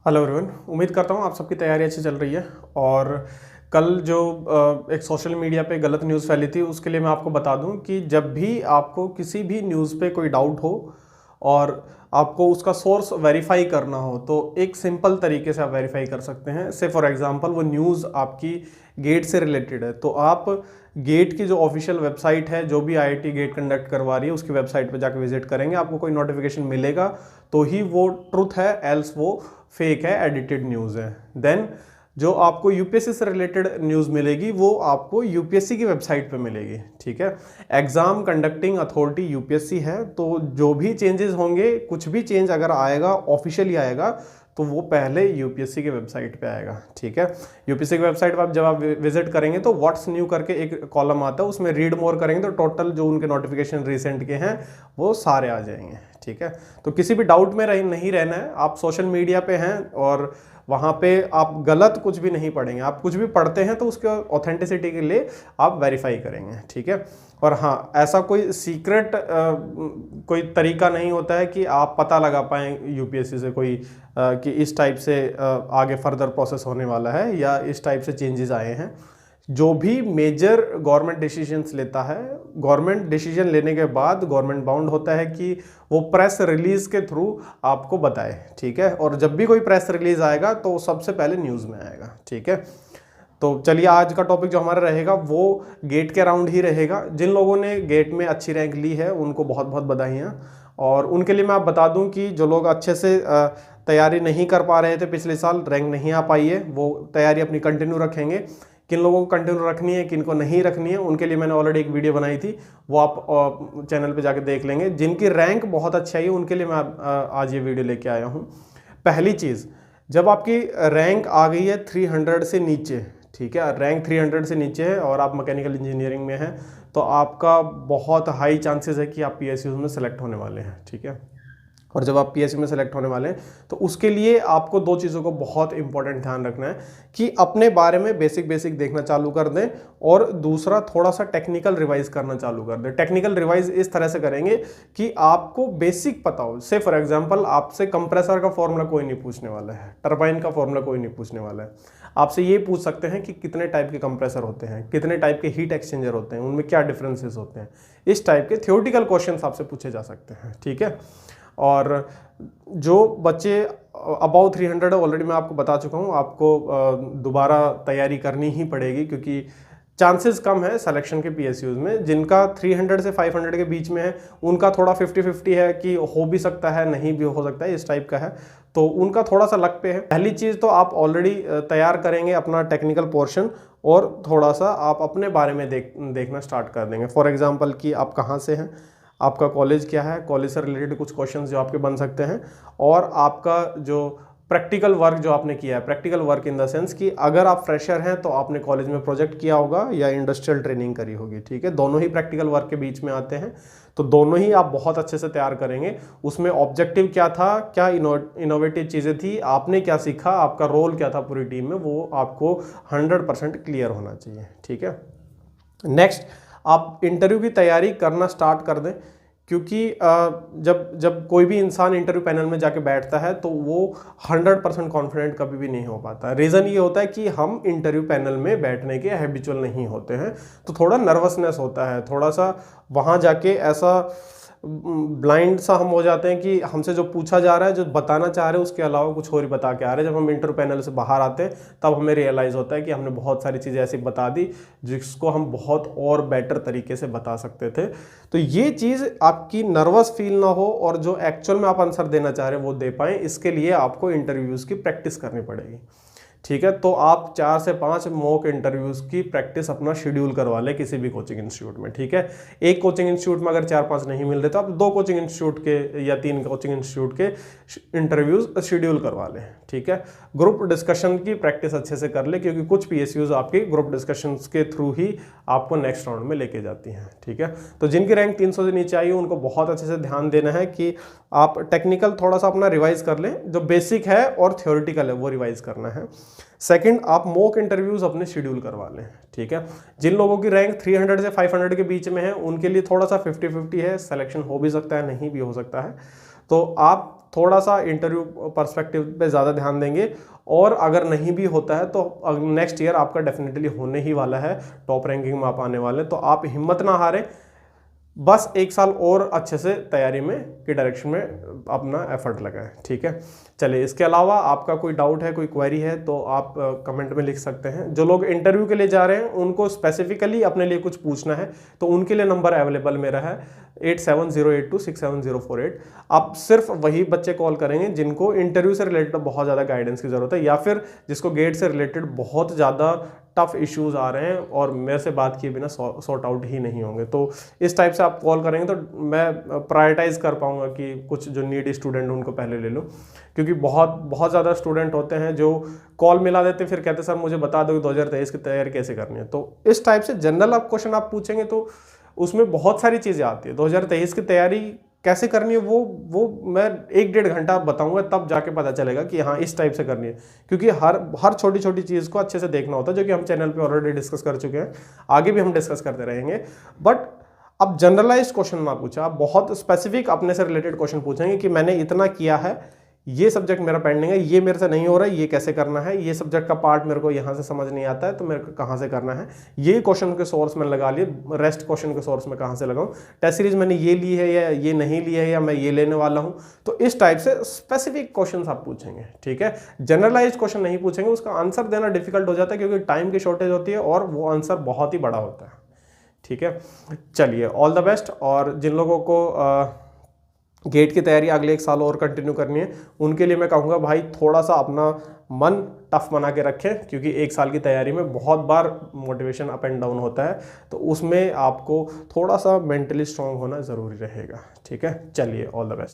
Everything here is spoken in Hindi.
हेलो एवरीवन, उम्मीद करता हूँ आप सबकी तैयारी अच्छी चल रही है। और कल जो एक सोशल मीडिया पे गलत न्यूज़ फैली थी उसके लिए मैं आपको बता दूं कि जब भी आपको किसी भी न्यूज़ पे कोई डाउट हो और आपको उसका सोर्स वेरीफाई करना हो तो एक सिंपल तरीके से आप वेरीफाई कर सकते हैं। से फॉर एग्जांपल वो न्यूज़ आपकी गेट से रिलेटेड है तो आप गेट की जो ऑफिशियल वेबसाइट है, जो भी आईआईटी गेट कंडक्ट करवा रही है उसकी वेबसाइट पे जाकर विजिट करेंगे, आपको कोई नोटिफिकेशन मिलेगा तो ही वो ट्रुथ है, एल्स वो फेक है, एडिटेड न्यूज़ है। देन जो आपको यूपीएससी से रिलेटेड न्यूज़ मिलेगी वो आपको यूपीएससी की वेबसाइट पे मिलेगी। ठीक है, एग्जाम कंडक्टिंग अथॉरिटी यूपीएससी है तो जो भी चेंजेस होंगे, कुछ भी चेंज अगर आएगा ऑफिशियली आएगा तो वो पहले यूपीएससी के वेबसाइट पे आएगा। ठीक है, यूपीएससी की वेबसाइट पर जब आप विजिट करेंगे तो व्हाट्स न्यू करके एक कॉलम आता है, उसमें रीड मोर करेंगे तो टोटल जो उनके नोटिफिकेशन रिसेंट के हैं वो सारे आ जाएंगे। ठीक है, तो किसी भी डाउट में नहीं रहना है। आप सोशल मीडिया पे हैं और वहाँ पे आप गलत कुछ भी नहीं पढ़ेंगे, आप कुछ भी पढ़ते हैं तो उसके ऑथेंटिसिटी के लिए आप वेरीफाई करेंगे। ठीक है, और हाँ, ऐसा कोई सीक्रेट कोई तरीका नहीं होता है कि आप पता लगा पाएँ यूपीएससी से कोई कि इस टाइप से आगे फर्दर प्रोसेस होने वाला है या इस टाइप से चेंजेस आए हैं। जो भी मेजर गवर्नमेंट डिसीजंस लेता है, गवर्नमेंट डिसीजन लेने के बाद गवर्नमेंट बाउंड होता है कि वो प्रेस रिलीज के थ्रू आपको बताए। ठीक है, और जब भी कोई प्रेस रिलीज आएगा तो सबसे पहले न्यूज़ में आएगा। ठीक है, तो चलिए आज का टॉपिक जो हमारा रहेगा वो गेट के अराउंड ही रहेगा। जिन लोगों ने गेट में अच्छी रैंक ली है उनको बहुत बहुत बधाइयाँ। और उनके लिए मैं आप बता दूं कि जो लोग अच्छे से तैयारी नहीं कर पा रहे थे पिछले साल, रैंक नहीं आ पाई है, वो तैयारी अपनी कंटिन्यू रखेंगे। किन लोगों को कंटिन्यू रखनी है, किन को नहीं रखनी है, उनके लिए मैंने ऑलरेडी एक वीडियो बनाई थी, वो आप चैनल पे जाके देख लेंगे। जिनकी रैंक बहुत अच्छी आई है उनके लिए मैं आज ये वीडियो लेके आया हूँ। पहली चीज़, जब आपकी रैंक आ गई है 300 से नीचे, ठीक है, रैंक 300 से नीचे है और आप मैकेनिकल इंजीनियरिंग में हैं तो आपका बहुत हाई चांसेस है कि आप पीएसयू में सेलेक्ट होने वाले हैं। ठीक है, और जब आप पीएसयू में सेलेक्ट होने वाले हैं तो उसके लिए आपको दो चीज़ों को बहुत इंपॉर्टेंट ध्यान रखना है कि अपने बारे में बेसिक देखना चालू कर दें और दूसरा थोड़ा सा टेक्निकल रिवाइज करना चालू कर दें। टेक्निकल रिवाइज इस तरह से करेंगे कि आपको बेसिक पता हो। से फॉर एग्जांपल आपसे कंप्रेसर का फॉर्मूला कोई नहीं पूछने वाला है, टरबाइन का फॉर्मूला कोई नहीं पूछने वाला है। आपसे ये पूछ सकते हैं कि कितने टाइप के कंप्रेसर होते हैं, कितने टाइप के हीट एक्सचेंजर होते हैं, उनमें क्या डिफरेंसेस होते हैं। इस टाइप के थ्योरेटिकल क्वेश्चंस आपसे पूछे जा सकते हैं। ठीक है, और जो बच्चे अबाउ 300 ऑलरेडी मैं आपको बता चुका हूँ, आपको दोबारा तैयारी करनी ही पड़ेगी क्योंकि चांसेस कम है सिलेक्शन के पीएसयूज में। जिनका 300 से 500 के बीच में है उनका थोड़ा 50-50 है कि हो भी सकता है, नहीं भी हो सकता है, इस टाइप का है, तो उनका थोड़ा सा लक पे है। पहली चीज़ तो आप ऑलरेडी तैयार करेंगे अपना टेक्निकल पोर्शन और थोड़ा सा आप अपने बारे में देखना स्टार्ट कर देंगे। फॉर एग्जाम्पल कि आप कहाँ से हैं, आपका कॉलेज क्या है, कॉलेज से रिलेटेड कुछ क्वेश्चंस जो आपके बन सकते हैं, और आपका जो प्रैक्टिकल वर्क जो आपने किया है, practical work in the sense कि अगर आप फ्रेशर हैं तो आपने कॉलेज में प्रोजेक्ट किया होगा या इंडस्ट्रियल ट्रेनिंग करी होगी। ठीक है, दोनों ही प्रैक्टिकल वर्क के बीच में आते हैं तो दोनों ही आप बहुत अच्छे से तैयार करेंगे। उसमें ऑब्जेक्टिव क्या था, क्या इनोवेटिव चीज़ें थी, आपने क्या सीखा, आपका रोल क्या था पूरी टीम में, वो आपको 100% क्लियर होना चाहिए। ठीक है, नेक्स्ट, आप इंटरव्यू की तैयारी करना स्टार्ट कर दें क्योंकि जब कोई भी इंसान इंटरव्यू पैनल में जाके बैठता है तो वो 100% कॉन्फिडेंट कभी भी नहीं हो पाता। रीज़न ये होता है कि हम इंटरव्यू पैनल में बैठने के हैबिचुअल नहीं होते हैं तो थोड़ा नर्वसनेस होता है, थोड़ा सा वहाँ जाके ऐसा ब्लाइंड सा हम हो जाते हैं कि हमसे जो पूछा जा रहा है, जो बताना चाह रहे हैं उसके अलावा कुछ और ही बता के आ रहे हैं। जब हम इंटरव्यू पैनल से बाहर आते हैं तब हमें रियलाइज़ होता है कि हमने बहुत सारी चीज़ें ऐसी बता दी जिसको हम बहुत और बेटर तरीके से बता सकते थे। तो ये चीज़ आपकी नर्वस फील ना हो और जो एक्चुअल में आप आंसर देना चाह रहे हैं वो दे पाएँ, इसके लिए आपको इंटरव्यूज़ की प्रैक्टिस करनी पड़ेगी। ठीक है, तो आप 4 से 5 मॉक इंटरव्यूज़ की प्रैक्टिस अपना शेड्यूल करवा लें किसी भी कोचिंग इंस्टीट्यूट में। ठीक है, एक कोचिंग इंस्टीट्यूट में अगर 4-5 नहीं मिल रहे तो आप 2 कोचिंग इंस्टीट्यूट के या 3 कोचिंग इंस्टीट्यूट के इंटरव्यूज़ शेड्यूल करवा लें। ठीक है, ग्रुप डिस्कशन की प्रैक्टिस अच्छे से कर ले क्योंकि कुछ पीएसयूज़ आपकी ग्रुप डिस्कशंस के थ्रू ही आपको नेक्स्ट राउंड में लेके जाती हैं। ठीक है, तो जिनकी रैंक 300 से नीचे आई है उनको बहुत अच्छे से ध्यान देना है कि आप टेक्निकल थोड़ा सा अपना रिवाइज कर लें, जो बेसिक है और थ्योरेटिकल है वो रिवाइज करना है। सेकंड, आप मॉक इंटरव्यूज अपने शेड्यूल करवा लें। ठीक है, जिन लोगों की रैंक 300 से 500 के बीच में है उनके लिए थोड़ा सा 50-50 है, सिलेक्शन हो भी सकता है, नहीं भी हो सकता है। तो आप थोड़ा सा इंटरव्यू पर्सपेक्टिव पे ज़्यादा ध्यान देंगे, और अगर नहीं भी होता है तो नेक्स्ट ईयर आपका डेफिनेटली होने ही वाला है, टॉप रैंकिंग में आप आने वाले हैं। तो आप हिम्मत ना हारें, बस एक साल और अच्छे से तैयारी में की डायरेक्शन में अपना एफर्ट लगाएं, ठीक है। चलिए, इसके अलावा आपका कोई डाउट है, कोई क्वेरी है तो आप कमेंट में लिख सकते हैं। जो लोग इंटरव्यू के लिए जा रहे हैं उनको स्पेसिफिकली अपने लिए कुछ पूछना है तो उनके लिए नंबर अवेलेबल मेरा है 8708267048। आप सिर्फ वही बच्चे कॉल करेंगे जिनको इंटरव्यू से रिलेटेड बहुत ज़्यादा गाइडेंस की ज़रूरत है, या फिर जिसको गेट से रिलेटेड बहुत ज़्यादा टफ इश्यूज आ रहे हैं और मेरे से बात किए बिना सॉर्ट आउट ही नहीं होंगे। तो इस टाइप से आप कॉल करेंगे तो मैं प्रायोरिटाइज कर पाऊंगा कि कुछ जो नीडी स्टूडेंट उनको पहले ले लो, क्योंकि बहुत ज़्यादा स्टूडेंट होते हैं जो कॉल मिला देते फिर कहते सर मुझे बता दो कि 2023 की तैयारी कैसे करनी है। तो इस टाइप से जनरल आप क्वेश्चन आप पूछेंगे तो उसमें बहुत सारी चीज़ें आती है। 2023 की तैयारी कैसे करनी है वो मैं 1-1.5 घंटा बताऊंगा, तब जाके पता चलेगा कि हाँ इस टाइप से करनी है, क्योंकि हर छोटी छोटी चीज़ को अच्छे से देखना होता है, जो कि हम चैनल पे ऑलरेडी डिस्कस कर चुके हैं, आगे भी हम डिस्कस करते रहेंगे। बट अब जनरलाइज क्वेश्चन ना पूछा, आप बहुत स्पेसिफिक अपने से रिलेटेड क्वेश्चन पूछेंगे कि मैंने इतना किया है, ये सब्जेक्ट मेरा पेंडिंग है, ये मेरे से नहीं हो रहा है, ये कैसे करना है, ये सब्जेक्ट का पार्ट मेरे को यहाँ से समझ नहीं आता है तो मेरे को कहाँ से करना है, ये क्वेश्चन के सोर्स मैंने लगा लिए, रेस्ट क्वेश्चन के सोर्स में कहाँ से लगाऊं, टेस्ट सीरीज मैंने ये ली है या ये नहीं ली है या मैं ये लेने वाला हूँ। तो इस टाइप से स्पेसिफिक क्वेश्चन आप पूछेंगे, ठीक है। जनरलाइज क्वेश्चन नहीं पूछेंगे, उसका आंसर देना डिफिकल्ट हो जाता है क्योंकि टाइम की शॉर्टेज होती है और वो आंसर बहुत ही बड़ा होता है, ठीक है। चलिए, ऑल द बेस्ट। और जिन लोगों को गेट की तैयारी अगले 1 साल और कंटिन्यू करनी है उनके लिए मैं कहूँगा भाई थोड़ा सा अपना मन टफ बना के रखें, क्योंकि 1 साल की तैयारी में बहुत बार मोटिवेशन अप एंड डाउन होता है, तो उसमें आपको थोड़ा सा मेंटली स्ट्रांग होना ज़रूरी रहेगा, ठीक है। चलिए, ऑल द बेस्ट।